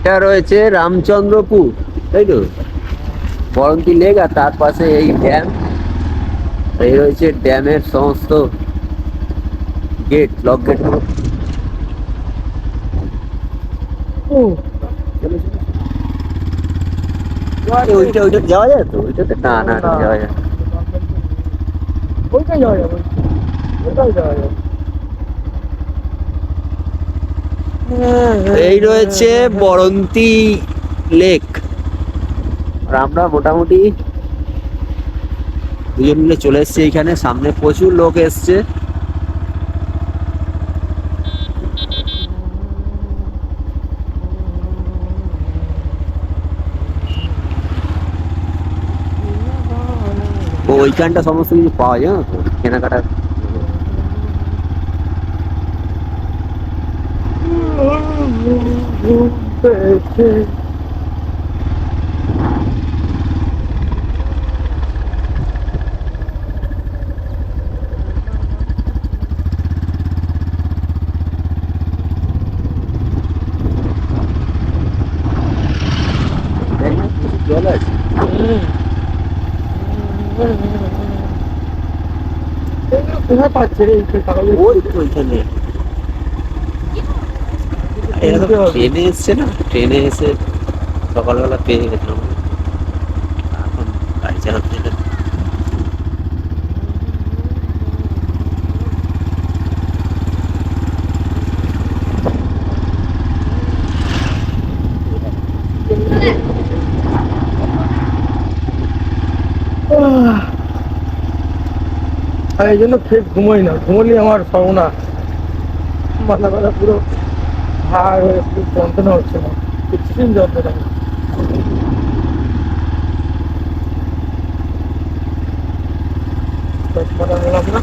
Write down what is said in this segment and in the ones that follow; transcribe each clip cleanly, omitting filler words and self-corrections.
এটা রয়েছে রামচন্দ্রপুর, তাই তো? বরন্তী লেক, আর তার পাশে এই ড্যাম। এই রয়েছে ড্যামের সমস্ত গেট, লক গেট গুলো। ওইটা ওইটা যাওয়া যায় তো? ওইটাতে না, না যাওয়া যায়। ওইটাই যাওয়া যাবে, ওইটাই যাওয়া যাবে। এই রয়েছে বরন্তী লেক। আর আমরা মোটামুটি দুজন মিলে চলে এসেছি এইখানে। সামনে প্রচুর লোক এসছে। ওইখানটা সমস্ত কিছু পাওয়া যায়, জানো তো, কেনাকাটা। জল আছে। কোথায় পাচ্ছে রে এই টাকাগুলো? ওই তো ওইখানে। এরা তো ট্রেনে এসছে না, ট্রেনে এসে সকালবেলা পেয়ে গেছিলাম। এখন গাড়ি চালাতে গেলে আর এই জন্য ঠিক ঘুমোই না, ঘুমোলি আমার সর্বনাশ। মাথা ব্যথা পুরো ভার হয়ে পুরো যন্ত্রণা হচ্ছে না, এক্সট্রিম যন্ত্রণা। চশমাটা নিলাম না,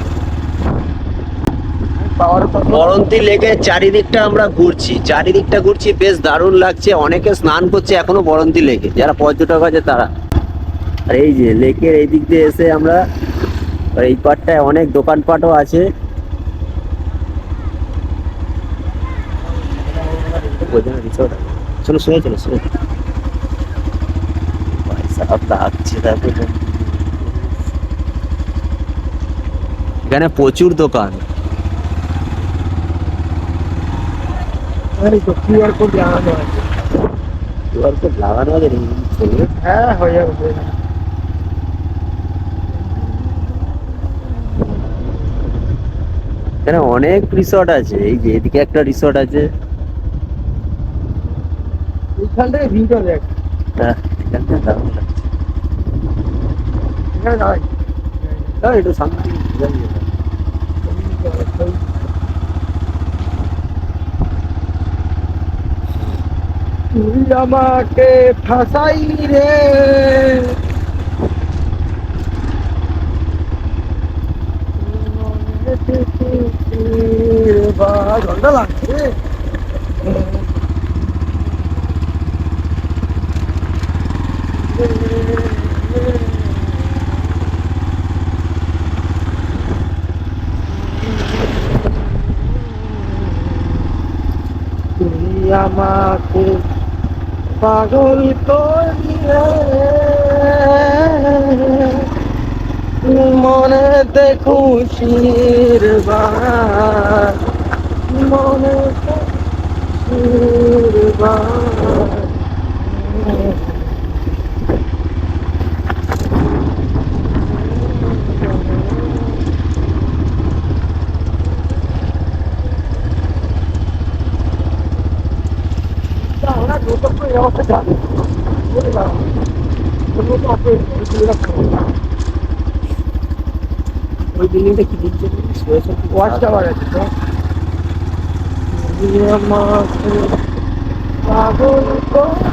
পাওয়ার কথা। বরন্তী লেকের চারিদিকটা আমরা ঘুরছি, চারিদিকটা ঘুরছি, বেশ দারুণ লাগছে। অনেকে স্নান করছে এখনো বরন্তী লেকে, যারা পর্যটক আছে তারা। আর এই যে লেকের এই দিক দিয়ে এসে আমরা, আর এই পাড়টায় অনেক দোকানপাটও আছে। চলো শুনে চলো শুনে। এখানে প্রচুর দোকান। এই তো কিউআর কোড লাগানো আছে। কিউআর কোড লাগানো আছে ছবি। হ্যাঁ হয়ে যাবে, হয়ে যাবে। এখানে অনেক রিসর্ট আছে। এই যে এদিকে একটা রিসর্ট আছে। এইখান থেকে ভিউটা দেখ, হ্যাঁ, এখানটা দারুণ লাগছে। এখানে দাঁড়াই। একটু সামনে দিকে ঘুরে নিয়ে যাও। তুই আমাকে ফাঁসাই রে, ঘন্টা লাগছে। তুই আমাকে পাগল করিলে মনেতে খুশির বাহার, মনেতে খুশির বাহার। আমরা যতক্ষণ এই অবস্থা যাবে, ওই বিল্ডিংটা কি দিচ্ছে? ওয়াচ টাওয়ার আছে তো। তুই আমাকে পাগল করে,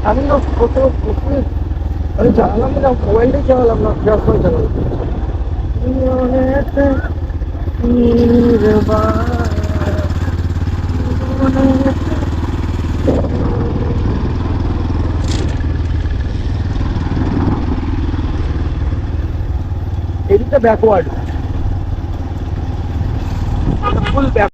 আমি না কোথাও কোথায় আমি চালালাম না, মোবাইলটাই চালালাম না, যখন চালালাম মনেতে নির্বাণ, মনেতে। এদিকটা ব্যাকওয়ার্ড, ফুল ব্যাক।